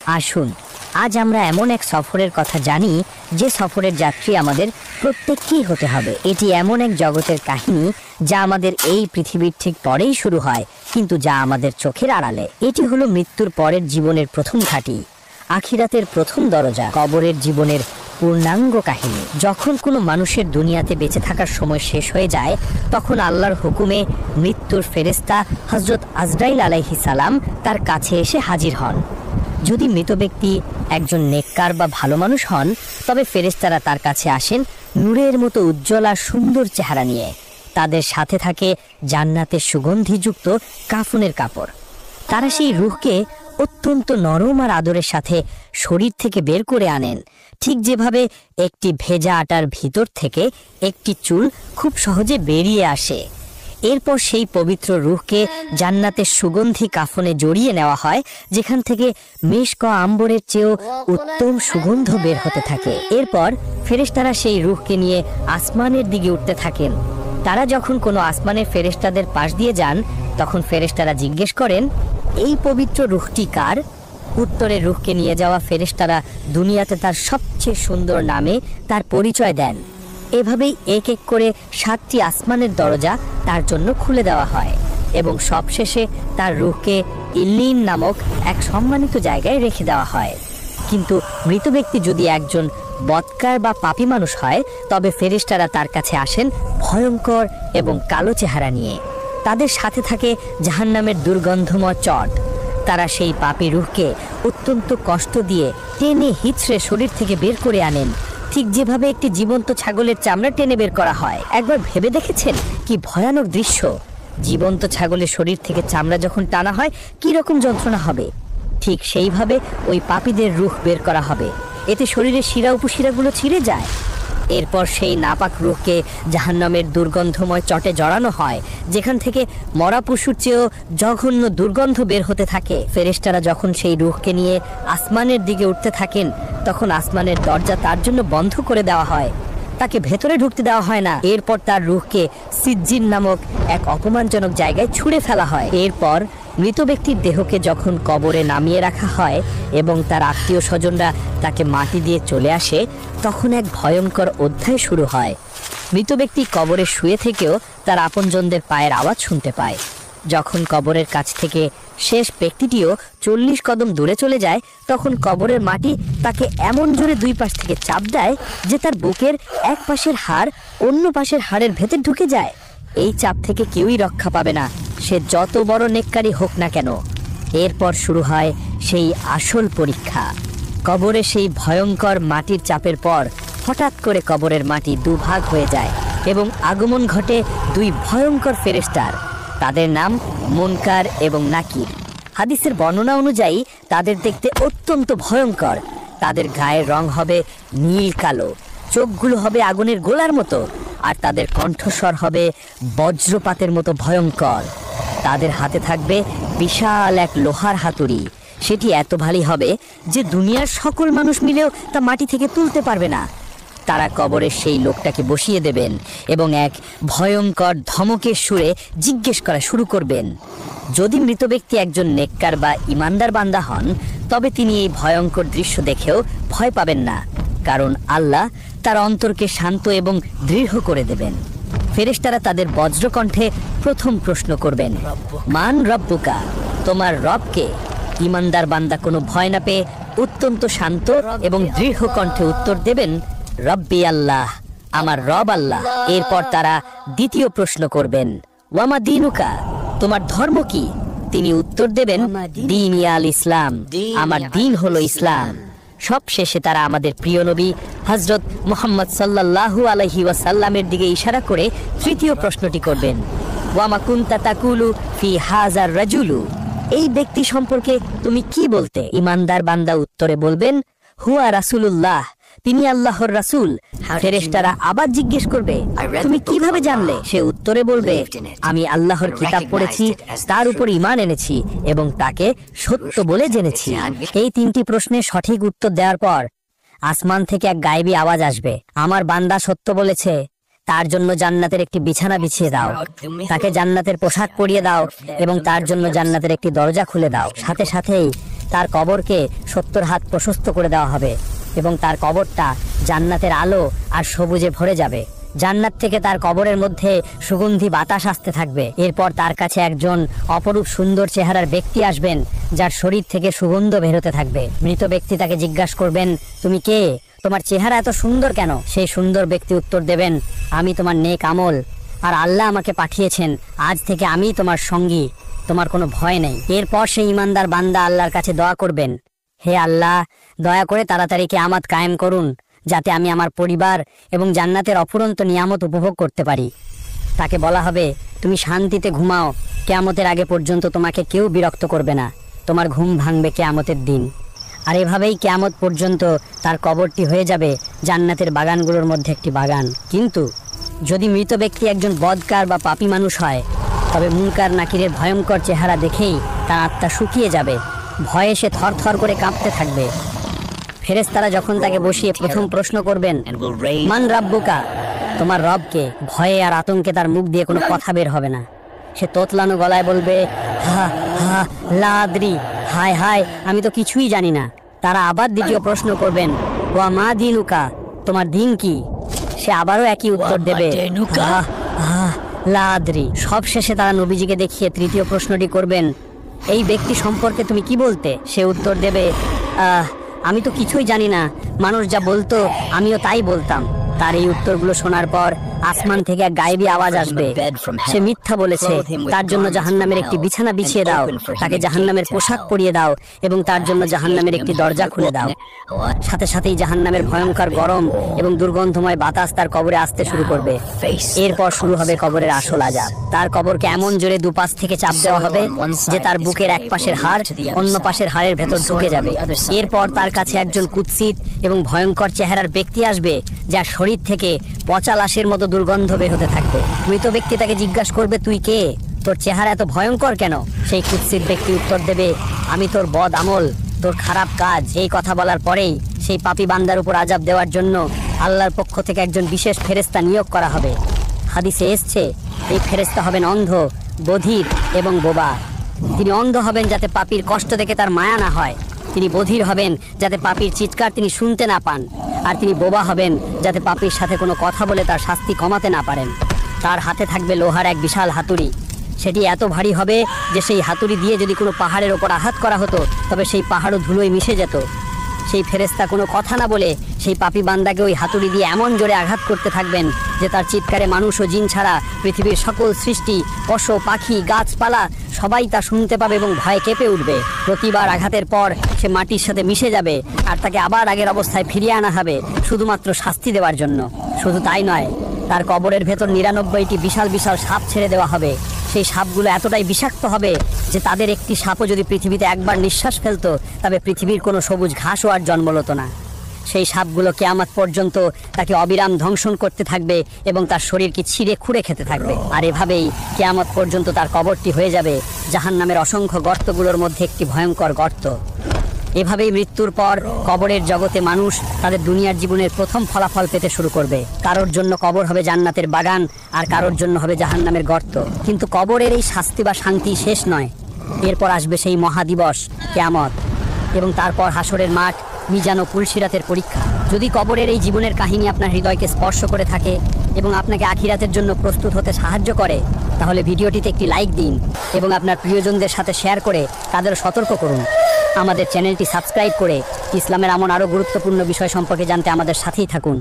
আসুন আজ আমরা এমন এক সফরের কথা জানি যে সফরের যাত্রী আমাদের প্রত্যেককেই হতে হবে। এটি এমন এক জগতের কাহিনী যা আমাদের এই পৃথিবীর ঠিক পরেই শুরু হয়, কিন্তু যা আমাদের চোখের আড়ালে। এটি হলো মৃত্যুর পরের জীবনের প্রথম ঘাঁটি, আখিরাতের প্রথম দরজা, কবরের জীবনের পূর্ণাঙ্গ কাহিনী। যখন কোনো মানুষের দুনিয়াতে বেঁচে থাকার সময় শেষ হয়ে যায়, তখন আল্লাহর হুকুমে মৃত্যুর ফেরেশতা হযরত আজরাইল আলাইহিস সালাম তার কাছে এসে হাজির হন। যদি মৃত ব্যক্তি একজন নেককার বা ভালো মানুষ হন, তবে ফেরেশতারা তার কাছে আসেন নূরের মতো উজ্জ্বল আর সুন্দর চেহারা নিয়ে। তাদের সাথে থাকে জান্নাতের সুগন্ধিযুক্ত কাফনের কাপড়। তারা সেই রূহকে অত্যন্ত নরম আর আদরের সাথে শরীর থেকে বের করে আনেন, ঠিক যেভাবে একটি ভেজা আটার ভিতর থেকে একটি চুল খুব সহজে বেরিয়ে আসে। এরপর সেই পবিত্র রূহকে জান্নাতের সুগন্ধি কাফনে জড়িয়ে নেওয়া হয়, যেখান থেকে মিশক আম্বরের চেয়েও উত্তম সুগন্ধ বের হতে থাকে। এরপর ফেরেশতারা সেই রূহকে নিয়ে আসমানের দিকে উঠতে থাকেন। তারা যখন কোনো আসমানের ফেরেশতাদের পাশ দিয়ে যান, তখন ফেরেশতারা জিজ্ঞেস করেন, এই পবিত্র রূহটি কার? উত্তরে রূহকে নিয়ে যাওয়া ফেরেশতারা দুনিয়াতে তার সবচেয়ে সুন্দর নামে তার পরিচয় দেন। এভাবেই এক এক করে 7টি আসমানের দরজা তার জন্য খুলে দেওয়া হয় এবং সবশেষে তার রূহকে ইল্লিন নামক এক সম্মানিত জায়গায় রেখে দেওয়া হয়। কিন্তু মৃত ব্যক্তি যদি একজন বদকার বা পাপী মানুষ হয়, তবে ফেরেশতারা তার কাছে আসেন ভয়ঙ্কর এবং কালো চেহারা নিয়ে। তাদের সাথে থাকে জাহান্নামের দুর্গন্ধময় চট। তারা সেই পাপী রূহকে অত্যন্ত কষ্ট দিয়ে টেনে হিচড়ে শরীর থেকে বের করে আনেন, ঠিক যেভাবে একটি জীবন্ত ছাগলের চামড়া টেনে বের করা হয়। একবার ভেবে দেখেছেন কি ভয়ানক দৃশ্য? জীবন্ত ছাগলের শরীর থেকে চামড়া যখন টানা হয় কি রকম যন্ত্রণা হবে? ঠিক সেইভাবে ওই পাপীদের রূহ বের করা হবে। এতে শরীরের শিরা উপশিরাগুলো ছিঁড়ে যায়। এরপর সেই নাপাক রূহকে জাহান্নামের দুর্গন্ধময় চটে জড়ানো হয়, যেখান থেকে মরা পশুর চেয়েও জঘন্য দুর্গন্ধ বের হতে থাকে। ফেরেশতারা যখন সেই রূহকে নিয়ে আসমানের দিকে উঠতে থাকেন, তখন আসমানের দরজা তার জন্য বন্ধ করে দেওয়া হয়, তাকে ভেতরে ঢুকতে দেওয়া হয় না। এরপর তার রূহকে সিজ্জিন নামক এক অপমানজনক জায়গায় ছুঁড়ে ফেলা হয়। এরপর মৃত ব্যক্তির দেহকে যখন কবরে নামিয়ে রাখা হয় এবং তার আত্মীয় স্বজনরা তাকে মাটি দিয়ে চলে আসে, তখন এক ভয়ঙ্কর অধ্যায় শুরু হয়। মৃত ব্যক্তি কবরে শুয়ে থেকেও তার আপনজনদের পায়ের আওয়াজ শুনতে পায়। যখন কবরের কাছ থেকে শেষ ব্যক্তিটিও 40 কদম দূরে চলে যায়, তখন কবরের মাটি তাকে এমন জোরে দুই পাশ থেকে চাপ দেয় যে তার বুকের এক পাশের হাড় অন্য পাশের হাড়ের ভেতর ঢুকে যায়। এই চাপ থেকে কেউই রক্ষা পাবে না, সে যত বড় নেককারী হোক না কেন। এরপর শুরু হয় সেই আসল পরীক্ষা। কবরে সেই ভয়ঙ্কর মাটির চাপের পর হঠাৎ করে কবরের মাটি দুভাগ হয়ে যায় এবং আগমন ঘটে দুই ভয়ঙ্কর ফেরেশতার। তাদের নাম মুনকার এবং নাকির। হাদিসের বর্ণনা অনুযায়ী তাদের দেখতে অত্যন্ত ভয়ঙ্কর। তাদের গায়ের রং হবে নীল কালো, চোখগুলো হবে আগুনের গোলার মতো, আর তাদের কণ্ঠস্বর হবে বজ্রপাতের মতো ভয়ঙ্কর। তাদের হাতে থাকবে বিশাল এক লোহার হাতুড়ি। সেটি এত ভারী হবে যে দুনিয়ার সকল মানুষ মিলেও তা মাটি থেকে তুলতে পারবে না। তারা কবরের সেই লোকটাকে বসিয়ে দেবেন এবং এক ভয়ঙ্কর ধমকের সুরে জিজ্ঞেস করা শুরু করবেন। যদি মৃত ব্যক্তি একজন নেককার বা ইমানদার বান্দা হন, তবে তিনি এই ভয়ঙ্কর দৃশ্য দেখেও ভয় পাবেন না, কারণ আল্লাহ তার অন্তরকে শান্ত এবং দৃঢ় করে দেবেন। ফেরেশতারা তাদের বজ্রকণ্ঠে প্রথম প্রশ্ন করবেন, মান রব্বুকা, তোমার রবকে? ইমানদার বান্দা কোনো ভয় না পেয়ে অত্যন্ত শান্ত এবং দৃঢ় কণ্ঠে উত্তর দেবেন, রব্বি আল্লাহ, আমার রব আল্লাহ। এরপর তারা দ্বিতীয় প্রশ্ন করবেন, ওয়ামা দিনুকা, তোমার ধর্ম কি? তিনি উত্তর দেবেন, দীন আল ইসলাম, আমার দিন হলো ইসলাম। সব শেষে তারা আমাদের প্রিয় নবী হযরত মুহাম্মদ সাল্লাল্লাহু আলাইহি ওয়াসাল্লামের দিকে ইশারা করে তৃতীয় প্রশ্নটি করবেন, ওয়ামা কুনতা তাকুলু ফি হাযার রাজুলু, এই ব্যক্তি সম্পর্কে তুমি কি বলতে? ইমানদার বান্দা উত্তরে বলবেন, হুয়া রাসূলুল্লাহ, তিনি আল্লাহর রাসূল। ফেরেশতারা আবার জিজ্ঞেস করবে, তুমি কিভাবে জানলে? সে উত্তরে বলবে, আমি আল্লাহর কিতাব পড়েছি, তার উপর ঈমান এনেছি এবং তাকে সত্য বলে জেনেছি। এই তিনটি প্রশ্নের সঠিক উত্তর দেওয়ার পর আসমান থেকে এক গায়েবী আওয়াজ আসবে, আমার বান্দা সত্য বলেছে, তার জন্য জান্নাতের একটি বিছানা বিছিয়ে দাও, তাকে জান্নাতের পোশাক পরিয়ে দাও এবং তার জন্য জান্নাতের একটি দরজা খুলে দাও। সাথে সাথেই তার কবরকে 70 হাত প্রশস্ত করে দেওয়া হবে এবং তার কবরটা জান্নাতের আলো আর সবুজে ভরে যাবে। জান্নাত থেকে তার কবরের মধ্যে সুগন্ধি বাতাস আসতে থাকবে। এরপর তার কাছে একজন অপরূপ সুন্দর চেহারার ব্যক্তি আসবেন, যার শরীর থেকে সুগন্ধ বেরোতে থাকবে। মৃত ব্যক্তি তাকে জিজ্ঞাসা করবেন, তুমি কে? তোমার চেহারা এত সুন্দর কেন? সেই সুন্দর ব্যক্তি উত্তর দেবেন, আমি তোমার নেক আমল, আর আল্লাহ আমাকে পাঠিয়েছেন। আজ থেকে আমি তোমার সঙ্গী, তোমার কোনো ভয় নেই। এরপর সেই ইমানদার বান্দা আল্লাহর কাছে দোয়া করবেন, হে আল্লাহ, দয়া করে তাড়াতাড়ি কিয়ামত কায়েম করুন, যাতে আমি আমার পরিবার এবং জান্নাতের অফুরন্ত নিয়ামত উপভোগ করতে পারি। তাকে বলা হবে, তুমি শান্তিতে ঘুমাও, কিয়ামতের আগে পর্যন্ত তোমাকে কেউ বিরক্ত করবে না, তোমার ঘুম ভাঙবে কিয়ামতের দিন। আর এভাবেই কিয়ামত পর্যন্ত তার কবরটি হয়ে যাবে জান্নাতের বাগানগুলোর মধ্যে একটি বাগান। কিন্তু যদি মৃত ব্যক্তি একজন বদকার বা পাপী মানুষ হয়, তবে মুনকার নাকিরের ভয়ঙ্কর চেহারা দেখেই তার আত্মা শুকিয়ে যাবে, ভয়ে সে থরথর করে কাঁপতে থাকবে। ফেরেশতারা যখন তাকে বসিয়ে প্রথম প্রশ্ন করবেন, মান রাব্বুকা, তোমার রবকে, ভয়ে আর আতঙ্কে তার মুখ দিয়ে কোনো কথা বের হবে না। সে তোতলানো গলায় বলবে, হা হা লা আদরি, হায় হায়, আমি তো কিছুই জানি না। তারা আবার দ্বিতীয় প্রশ্ন করবেন, ওয়া মা দিনুকা, তোমার দিন কি? সে আবারও একই উত্তর দেবে, হা হা লা আদরি। সবশেষে তারা নবীজিকে দেখিয়ে তৃতীয় প্রশ্নটি করবেন, এই ব্যক্তি সম্পর্কে তুমি কি বলতে? সে উত্তর দেবে, আমি তো কিছুই জানি না, মানুষ যা বলতো আমিও তাই বলতাম। তার এই উত্তরগুলো শোনার পর আসমান থেকে এক গায়েবী আওয়াজ আসবে, সে মিথ্যা বলেছে, তার জন্য জাহান্নামের একটি বিছানা বিছিয়ে দাও, তাকে জাহান্নামের পোশাক পরিয়ে দাও এবং তার জন্য জাহান্নামের একটি দরজা খুলে দাও। সাথে সাথেই জাহান্নামের ভয়ঙ্কর গরম এবং দুর্গন্ধময় বাতাস তার কবরে আসতে শুরু করবে। এরপর শুরু হবে কবরের আসল আযাব। তার কবরকে এমন জোরে দুপাশ থেকে চাপ দেওয়া হবে যে তার বুকের এক পাশের হাড় অন্য পাশের হাড়ের ভেতর ঢুকে যাবে। এরপর তার কাছে একজন কুৎসিত এবং ভয়ঙ্কর চেহারার ব্যক্তি আসবে, যার শরীর থেকে পচা লাশের মতো দুর্গন্ধ বের হতে থাকবে। মৃত ব্যক্তি তাকে জিজ্ঞাসা করবে, তুই কে? তোর চেহারা এত ভয়ঙ্কর কেন? সেই কুৎসিত ব্যক্তি উত্তর দেবে, আমি তোর বদ আমল, তোর খারাপ কাজ। এই কথা বলার পরেই সেই পাপী বান্দার উপর আযাব দেওয়ার জন্য আল্লাহর পক্ষ থেকে একজন বিশেষ ফেরেশতা নিয়োগ করা হবে। হাদিসে এসছে, এই ফেরেশতা হবেন অন্ধ, বধির এবং বোবা। তিনি অন্ধ হবেন যাতে পাপীর কষ্ট দেখে তার মায়া না হয়, তিনি বধির হবেন যাতে পাপীর চিৎকার তিনি শুনতে না পান, আর তিনি বোবা হবেন যাতে পাপীর সাথে কোনো কথা বলে তার শাস্তি কমাতে না পারেন। তার হাতে থাকবে লোহার এক বিশাল হাতুড়ি, সেটি এত ভারী হবে যে সেই হাতুড়ি দিয়ে যদি কোনো পাহাড়ের ওপর আঘাত করা হতো তবে সেই পাহাড়ও ধুলোয় মিশে যেত। সেই ফেরেশতা কোনো কথা না বলে সেই পাপী বান্দাকে ওই হাতুড়ি দিয়ে এমন জোরে আঘাত করতে থাকবেন যে তার চিৎকারে মানুষ ও জিন ছাড়া পৃথিবীর সকল সৃষ্টি, পশু পাখি গাছপালা সবাই তা শুনতে পাবে এবং ভয়ে কেঁপে উঠবে। প্রতিবার আঘাতের পর সে মাটির সাথে মিশে যাবে আর তাকে আবার আগের অবস্থায় ফিরিয়ে আনা হবে শুধুমাত্র শাস্তি দেওয়ার জন্য। শুধু তাই নয়, তার কবরের ভেতর 99টি বিশাল বিশাল সাপ ছেড়ে দেওয়া হবে। সেই সাপগুলো এতটাই বিষাক্ত হবে যে তাদের একটি সাপও যদি পৃথিবীতে একবার নিঃশ্বাস ফেলতো তবে পৃথিবীর কোনো সবুজ ঘাসও আর জন্ম হতো না। সেই সাপগুলো কিয়ামত পর্যন্ত তাকে অবিরাম ধ্বংসন করতে থাকবে এবং তার শরীরকে ছিঁড়ে খুঁড়ে খেতে থাকবে। আর এভাবেই কিয়ামত পর্যন্ত তার কবরটি হয়ে যাবে জাহান্নামের অসংখ্য গর্তগুলোর মধ্যে একটি ভয়ঙ্কর গর্ত। এভাবেই মৃত্যুর পর কবরের জগতে মানুষ তাদের দুনিয়ার জীবনের প্রথম ফলাফল পেতে শুরু করবে। কারোর জন্য কবর হবে জান্নাতের বাগান, আর কারোর জন্য হবে জাহান্নামের গর্ত। কিন্তু কবরের এই শাস্তি বা শান্তি শেষ নয়। এরপর আসবে সেই মহাদিবস কিয়ামত, এবং তারপর হাসরের মাঠ, মিজান ও পুলসিরাতের পরীক্ষা। যদি কবরের এই জীবনের কাহিনী আপনার হৃদয়কে স্পর্শ করে থাকে এবং আপনাকে আখিরাতের জন্য প্রস্তুত হতে সাহায্য করে, তাহলে ভিডিওটিতে একটি লাইক দিন এবং আপনার প্রিয়জনদের সাথে শেয়ার করে তাদের সতর্ক করুন। আমাদের চ্যানেলটি সাবস্ক্রাইব করে ইসলামের এমন আরও গুরুত্বপূর্ণ বিষয় সম্পর্কে জানতে আমাদের সাথেই থাকুন।